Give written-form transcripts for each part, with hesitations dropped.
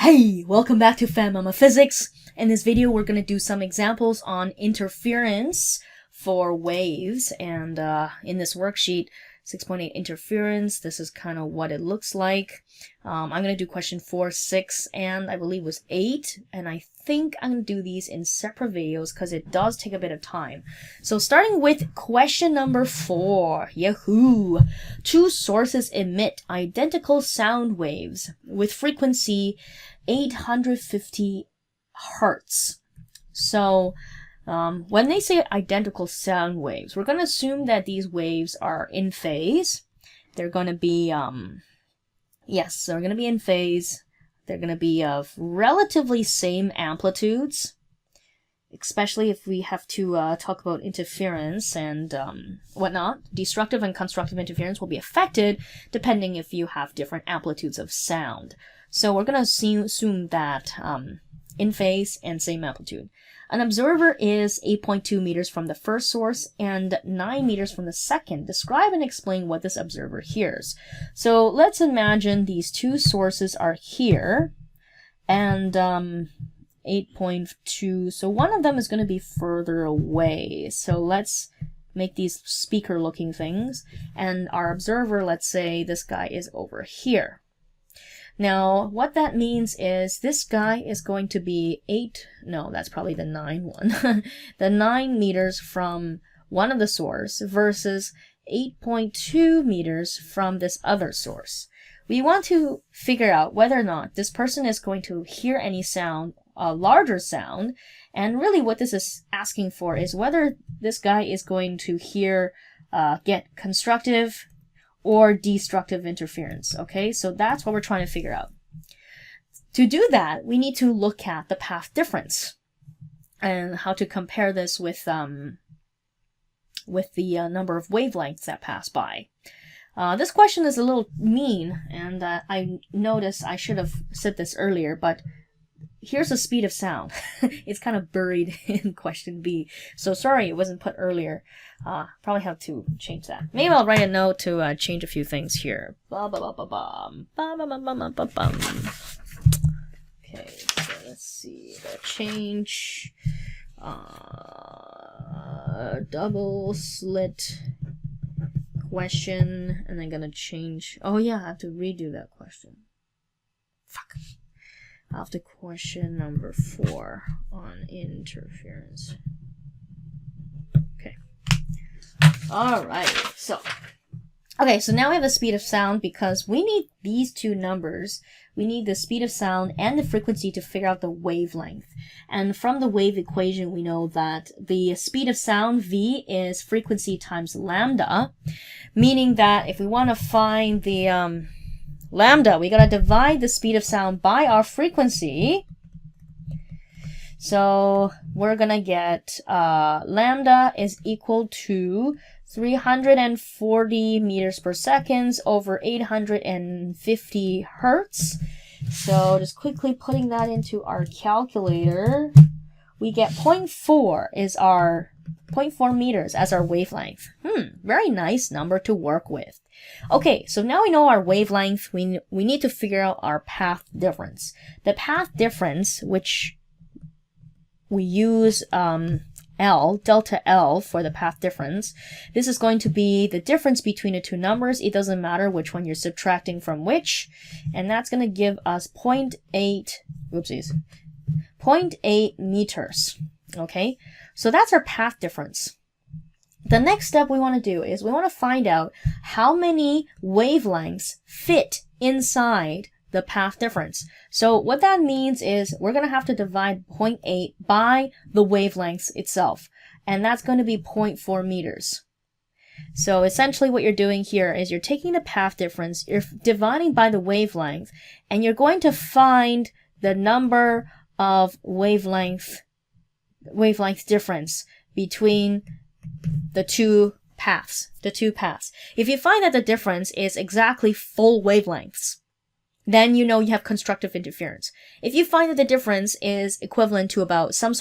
Hey, welcome back to Fan Mama Physics. In this video, we're going to do some examples on interference for waves. And in this worksheet, 6.8 interference, this is kind of what it looks like. I'm going to do question 4, 6, and I believe was 8. And I think I'm going to do these in separate videos because it does take a bit of time. So starting with question number 4. Yahoo! Two sources emit identical sound waves with frequency 850 hertz. So when they say identical sound waves, we're going to assume that these waves are in phase. They're going to be, yes, they're going to be in phase. They're going to be of relatively same amplitudes, especially if we have to talk about interference and whatnot. Destructive and constructive interference will be affected depending if you have different amplitudes of sound. So we're going to assume that in phase and same amplitude. An observer is 8.2 meters from the first source and 9 meters from the second. Describe and explain what this observer hears. So let's imagine these two sources are here and 8.2. So one of them is going to be further away. So let's make these speaker looking things. And our observer, let's say this guy is over here. Now, what that means is this guy is going to be that's probably the 9 one. The 9 meters from one of the source versus 8.2 meters from this other source. We want to figure out whether or not this person is going to hear any sound, a larger sound, and really what this is asking for is whether this guy is going to hear, get constructive or destructive interference. Okay, so that's what we're trying to figure out. To do that, we need to look at the path difference and how to compare this with the number of wavelengths that pass by. This question is a little mean, and I noticed I should have said this earlier, but here's the speed of sound. It's kind of buried in question B. So sorry it wasn't put earlier. Probably have to change that. Maybe I'll write a note to change a few things here. Okay, so let's see. The change. Double slit question. And I'm gonna change. Oh yeah, I have to redo that question. Fuck. After question number 4 on interference. Okay. Alright, so now we have the speed of sound because we need these two numbers. We need the speed of sound and the frequency to figure out the wavelength. And from the wave equation, we know that the speed of sound, V, is frequency times lambda, meaning that if we want to find the lambda, we gotta divide the speed of sound by our frequency. So we're gonna get lambda is equal to 340 meters per second over 850 hertz. So just quickly putting that into our calculator, we get 0.4 is our 0.4 meters as our wavelength. Very nice number to work with. Okay, so now we know our wavelength. We need to figure out our path difference. The path difference, which we use delta L for the path difference. This is going to be the difference between the two numbers. It doesn't matter which one you're subtracting from which. And that's going to give us 0.8 meters. Okay, so that's our path difference. The next step we want to do is we want to find out how many wavelengths fit inside the path difference. So what that means is we're going to have to divide 0.8 by the wavelengths itself. And that's going to be 0.4 meters. So essentially what you're doing here is you're taking the path difference, you're dividing by the wavelength, and you're going to find the number of wavelength difference between the two paths. If you find that the difference is exactly full wavelengths, then you know you have constructive interference. If you find that the difference is equivalent to about some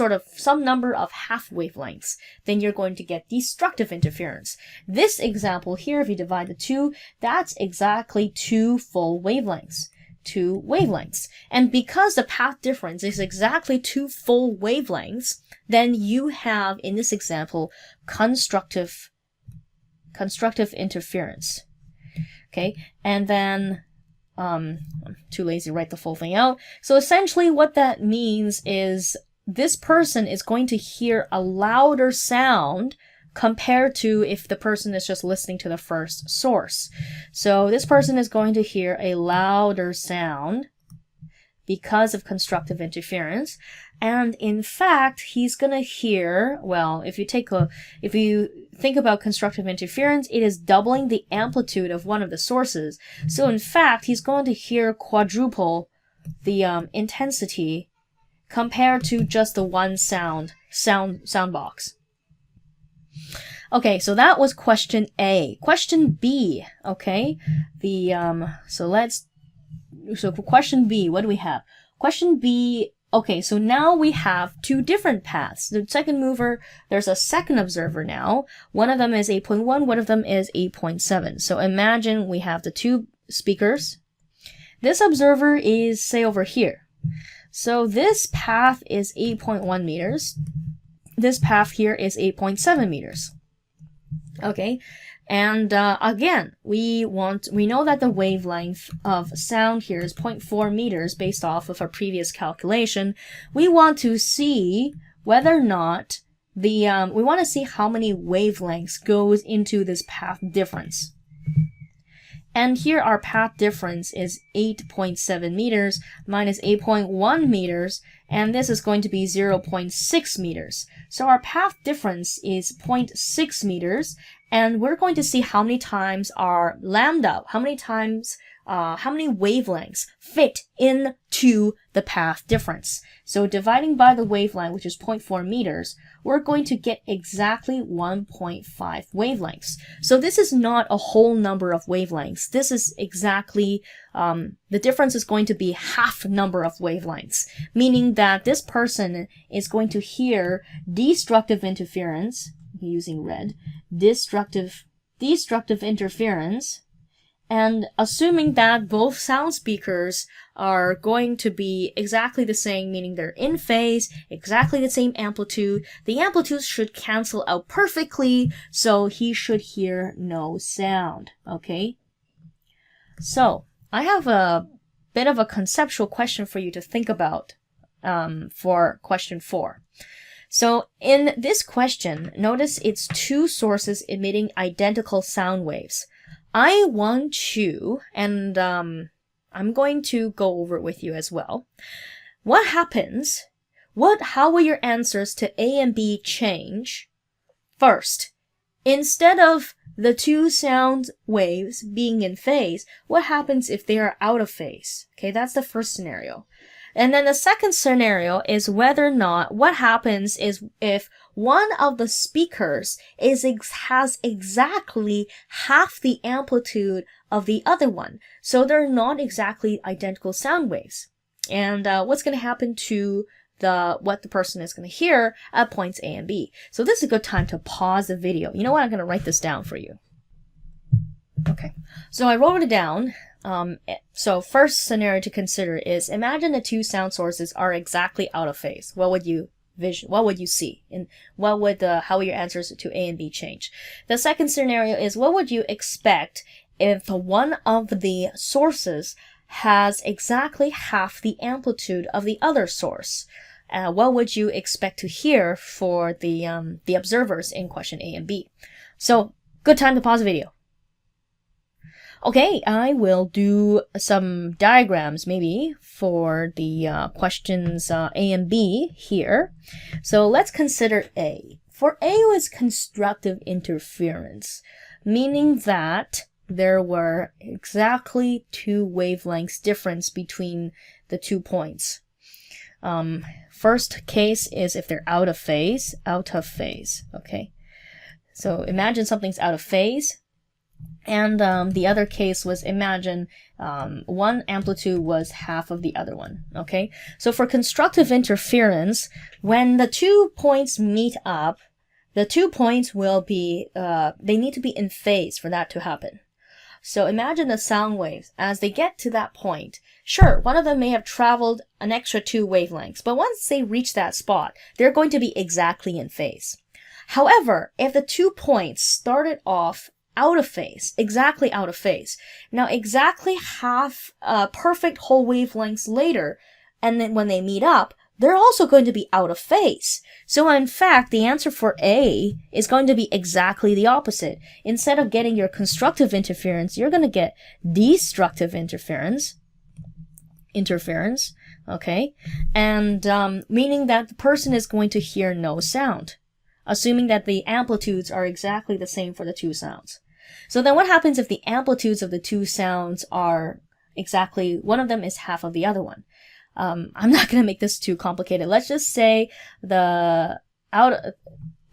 number of half wavelengths, then you're going to get destructive interference. This example here, if you divide the two, that's exactly 2 full wavelengths. 2 wavelengths. And because the path difference is exactly 2 full wavelengths, then you have, in this example, constructive interference. Okay, and then I'm too lazy to write the full thing out. So essentially what that means is this person is going to hear a louder sound compared to if the person is just listening to the first source. So this person is going to hear a louder sound because of constructive interference. And in fact, he's going to hear, well, if you think about constructive interference, it is doubling the amplitude of one of the sources. So in fact, he's going to hear quadruple the intensity compared to just the one sound box. Okay, so that was question A. Question B, okay? So for question B, what do we have? Question B, okay, so now we have 2 different paths. The second mover, there's a second observer now. One of them is 8.1, one of them is 8.7. So imagine we have the 2 speakers. This observer is, say, over here. So this path is 8.1 meters. This path here is 8.7 meters. Okay, and again, we know that the wavelength of sound here is 0.4 meters based off of our previous calculation. We want to see whether or not we want to see how many wavelengths goes into this path difference. And here our path difference is 8.7 meters minus 8.1 meters, and this is going to be 0.6 meters. So our path difference is 0.6 meters, and we're going to see how many times our lambda, how many wavelengths fit into the path difference. So dividing by the wavelength, which is 0.4 meters, we're going to get exactly 1.5 wavelengths. So this is not a whole number of wavelengths. This is exactly, the difference is going to be half number of wavelengths, meaning that this person is going to hear destructive interference, using red, destructive interference, and assuming that both sound speakers are going to be exactly the same, meaning they're in phase, exactly the same amplitude, the amplitudes should cancel out perfectly, so he should hear no sound, okay? So, I have a bit of a conceptual question for you to think about for question 4. So in this question, notice it's 2 sources emitting identical sound waves. I want to, and I'm going to go over it with you as well. What happens? How will your answers to A and B change? First, instead of the 2 sound waves being in phase, what happens if they are out of phase? Okay, that's the first scenario. And then the second scenario is whether or not, what happens is if one of the speakers has exactly half the amplitude of the other one. So they're not exactly identical sound waves. And what's going to happen to what the person is going to hear at points A and B. So this is a good time to pause the video. You know what? I'm going to write this down for you. Okay. So I wrote it down. So first scenario to consider is imagine the 2 sound sources are exactly out of phase. What would you see? And how would your answers to A and B change? The second scenario is what would you expect if one of the sources has exactly half the amplitude of the other source? What would you expect to hear for the observers in question A and B? So good time to pause the video. Okay, I will do some diagrams maybe for the questions A and B here. So let's consider A. For A was constructive interference, meaning that there were exactly 2 wavelengths difference between the 2 points. First case is if they're out of phase, okay? So imagine something's out of phase. And the other case was imagine one amplitude was half of the other one, okay? So for constructive interference, when the 2 points meet up, the 2 points will be, they need to be in phase for that to happen. So imagine the sound waves, as they get to that point, Sure, one of them may have traveled an extra 2 wavelengths, but once they reach that spot, they're going to be exactly in phase. However, if the 2 points started off out of phase, exactly out of phase, now exactly half perfect whole wavelengths later, and then when they meet up, they're also going to be out of phase. So in fact, the answer for A is going to be exactly the opposite. Instead of getting your constructive interference, you're going to get destructive interference, okay? And meaning that the person is going to hear no sound, assuming that the amplitudes are exactly the same for the 2 sounds. So then what happens if the amplitudes of the 2 sounds are exactly, one of them is half of the other one? I'm not going to make this too complicated. Let's just say we're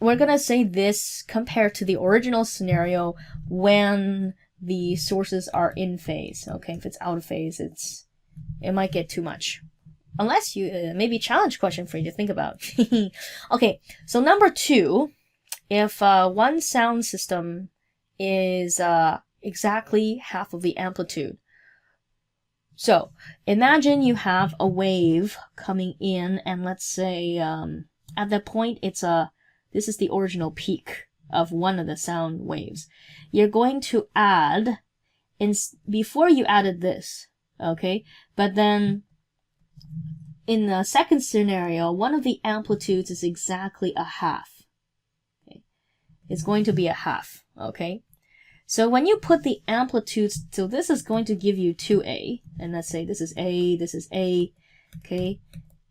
going to say this compared to the original scenario when the sources are in phase. Okay, if it's out of phase, it might get too much. Unless you, maybe a challenge question for you to think about. Okay, so number 2, if one sound system is exactly half of the amplitude. So imagine you have a wave coming in, and let's say at that point this is the original peak of one of the sound waves. You're going to add, before you added this, okay? But then in the second scenario, one of the amplitudes is exactly a half. Okay? It's going to be a half, okay? So when you put the amplitudes, so this is going to give you 2A, and let's say this is A, okay?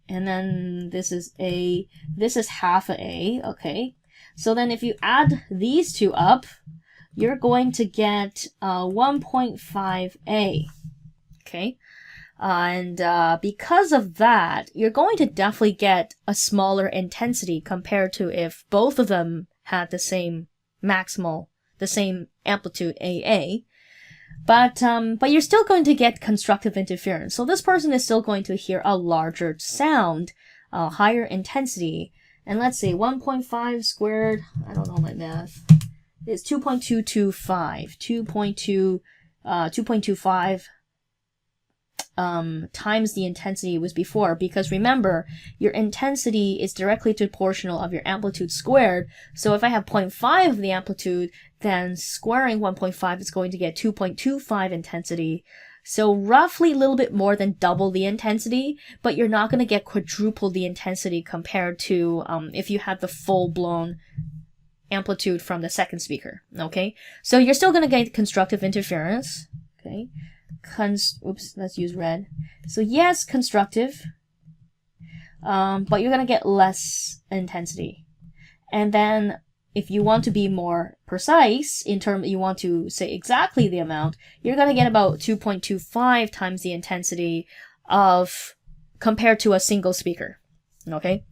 And then this is A, this is half a A, okay? So then if you add these 2 up, you're going to get 1.5A, okay? And because of that, you're going to definitely get a smaller intensity compared to if both of them had the same maximal, the same amplitude AA, but you're still going to get constructive interference. So this person is still going to hear a larger sound, higher intensity, and let's say 1.5 squared, I don't know my math, is 2.225, 2.25 times the intensity was before, because remember, your intensity is directly proportional of your amplitude squared. So if I have 0.5 of the amplitude, then squaring 1.5 is going to get 2.25 intensity. So roughly a little bit more than double the intensity, but you're not going to get quadruple the intensity compared to if you had the full-blown amplitude from the second speaker, okay? So you're still going to get constructive interference, okay? Oops, let's use red. So yes, constructive, but you're going to get less intensity. And then if you want to be more precise, you want to say exactly the amount, you're going to get about 2.25 times the intensity compared to a single speaker. Okay?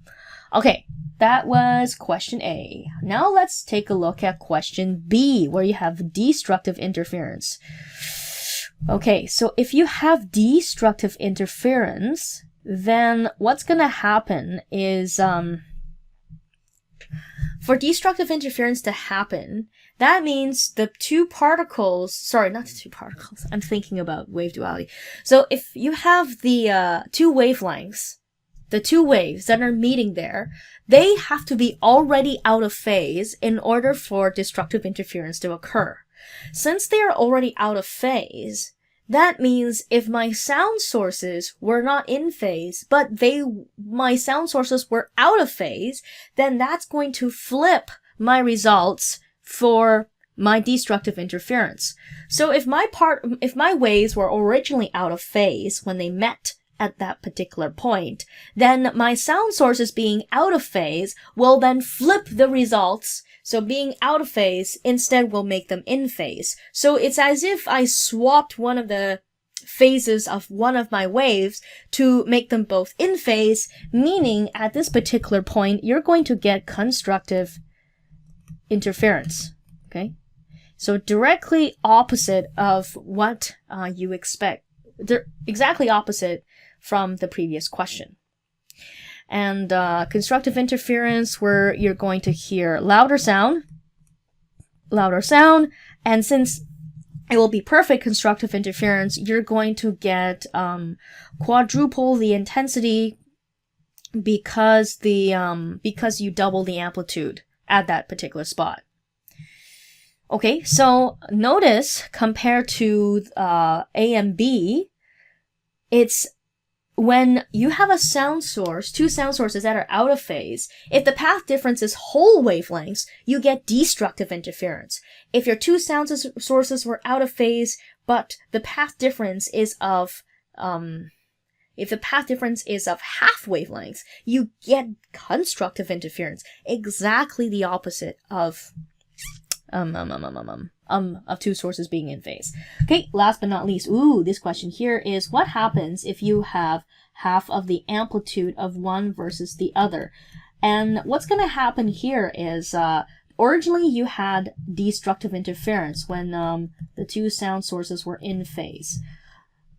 Okay, that was question A. Now let's take a look at question B, where you have destructive interference. Okay, so if you have destructive interference, then what's going to happen is, for destructive interference to happen, that means the 2 particles, sorry, not the 2 particles, I'm thinking about wave duality. So if you have the 2 wavelengths, the 2 waves that are meeting there, they have to be already out of phase in order for destructive interference to occur. Since they are already out of phase, that means if my sound sources were not in phase, but my sound sources were out of phase, then that's going to flip my results for my destructive interference. So if my waves were originally out of phase when they met at that particular point, then my sound sources being out of phase will then flip the results. So being out of phase instead will make them in phase. So it's as if I swapped one of the phases of one of my waves to make them both in phase, meaning at this particular point, you're going to get constructive interference. Okay? So directly opposite of what you expect. They're exactly opposite from the previous question. And constructive interference, where you're going to hear louder sound, and since it will be perfect constructive interference. You're going to get quadruple the intensity because you double the amplitude at that particular spot. Okay, so notice compared to A and B, it's when you have a sound source, two sound sources that are out of phase, if the path difference is whole wavelengths, you get destructive interference. If your two sound sources were out of phase, but the path difference is of if the path difference is of half wavelengths, you get constructive interference. Exactly the opposite of two sources being in phase. Okay, last but not least, this question here is, what happens if you have half of the amplitude of one versus the other? And what's going to happen here is, originally you had destructive interference when the two sound sources were in phase,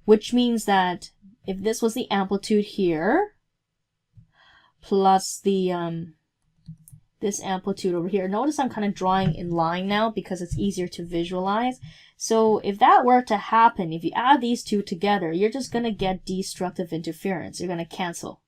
which means that if this was the amplitude here, plus the this amplitude over here. Notice I'm kind of drawing in line now because it's easier to visualize. So if that were to happen, if you add these two together, you're just going to get destructive interference. You're going to cancel.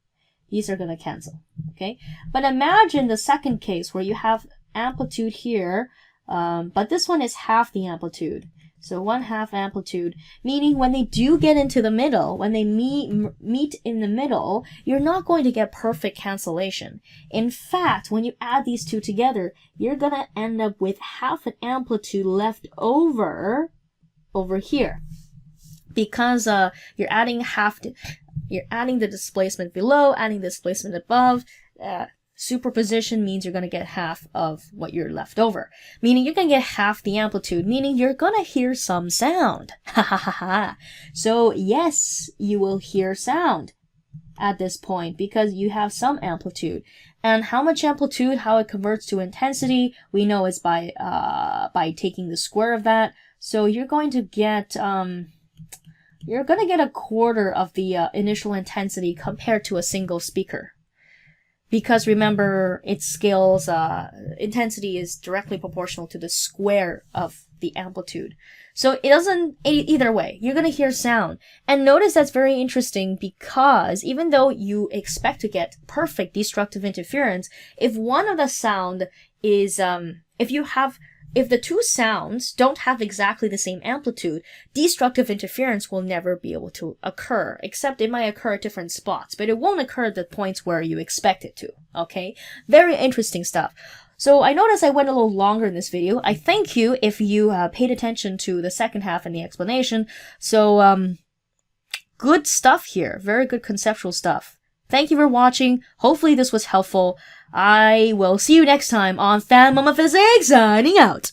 These are going to cancel. Okay? But imagine the second case where you have amplitude here, but this one is half the amplitude. So 1/2 amplitude, meaning when they do get into the middle, when they meet in the middle, you're not going to get perfect cancellation. In fact, when you add these two together, you're going to end up with half an amplitude left over here. Because you're adding the displacement below, adding the displacement above. Superposition means you're going to get half of what you're left over. Meaning you're going to get half the amplitude, meaning you're going to hear some sound. Ha ha ha ha. So yes, you will hear sound at this point because you have some amplitude. And how much amplitude, how it converts to intensity, we know is by taking the square of that. So you're going to get a quarter of the initial intensity compared to a single speaker. Because remember, its scales, intensity is directly proportional to the square of the amplitude. So it doesn't, either way, you're going to hear sound. And notice that's very interesting because even though you expect to get perfect destructive interference, if one of the sound is, if the two sounds don't have exactly the same amplitude, destructive interference will never be able to occur, except it might occur at different spots, but it won't occur at the points where you expect it to, okay? Very interesting stuff. So I noticed I went a little longer in this video. I thank you if you paid attention to the second half and the explanation. So, good stuff here. Very good conceptual stuff. Thank you for watching. Hopefully this was helpful. I will see you next time on Fan Mama Physics, signing out.